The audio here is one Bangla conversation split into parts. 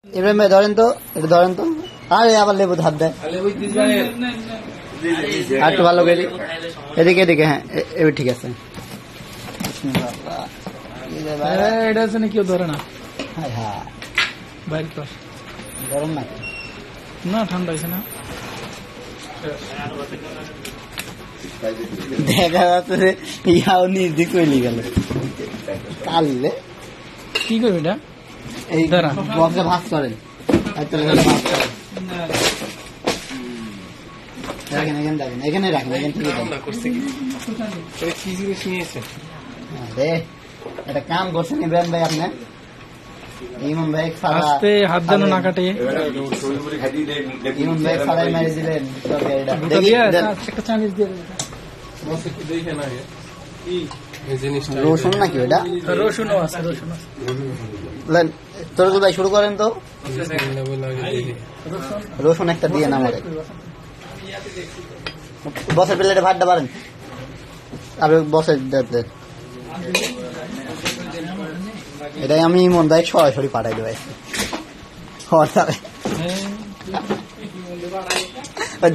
ইব্রাহিম ভাই ধরেন তো, এটা ধরেন তো। আরে আবার লেবু হাত দেয়, আর একটু ভালো করে এদিকে এদিকে। হ্যাঁ এবার ঠিক আছে। এটা আছে না, কেউ ধরে না। হ্যাঁ হ্যাঁ বাইরের পাশ গরম না, না ঠান্ডা হয়েছে না। দেখা যাচ্ছে যে ইয়াও নিজ দিক চলে গেল কাললে। কি করবি এটা? এই দাঁড়া। বক্সে ভাগ করেন, রাখেন এখানে, রাখেন এখানে, রাখেন এখানে, ঠিক আছে। কি জিনিস নিয়েছে? একটা কাম করছেন ইব্রাহিম ভাই, আপনি ইমাম ভাই আস্তে হাত যেন না কাটে। ইমাম ভাই ফালাই মারি দিলেন। একটা চামিচ দিয়ে রসুন নাকি ওটা? রসুনও আছে, রসুন তরকুল ভাই শুরু করেন তো। রসুন একটা দিয়ে না আমাদের বসের প্লেটে ভাতটা পারেন, আপনি বসের দেন। এটাই আমি ইমন ভাই সরাসরি পাঠাই দেবো।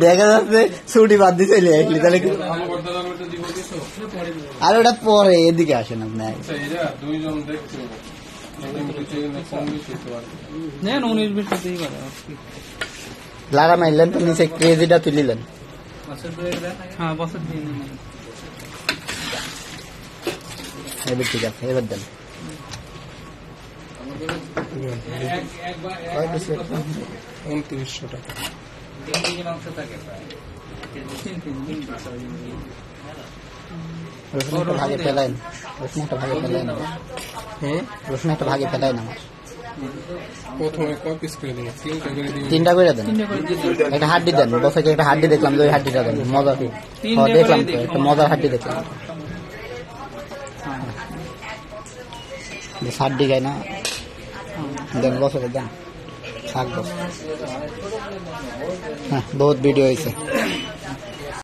দেখা যাচ্ছে ছুটি বাদ দিয়ে চলে আসলি তাহলে। আর ওটা পরে এদিকে আসেন আপনি। লারা মারলেন তো নিচে কেজিটা তুলিলেন। এবার ঠিক আছে, এবার দেন। 2900 টাকা। রসুন একটা ভাগে ফেলাইন, রসুন একটা ভাগে ফেলাইন, রসুন একটা ভাগে ফেলাইন আমার। প্রথমে কয় পিস করে দিন? 3টা করে দিন। 3টা করে দেন। একটা হাড্ডি দেন, বসে একটা হাড্ডি দেখলাম, ওই হাড্ডিটা দেন। মজা দেখলাম তো, একটা মজার হাড্ডি দেখলাম। হাড্ডি খাই না, দেন বসে দেন, থাক বস। হ্যাঁ বহুত ভিডিও হয়েছে।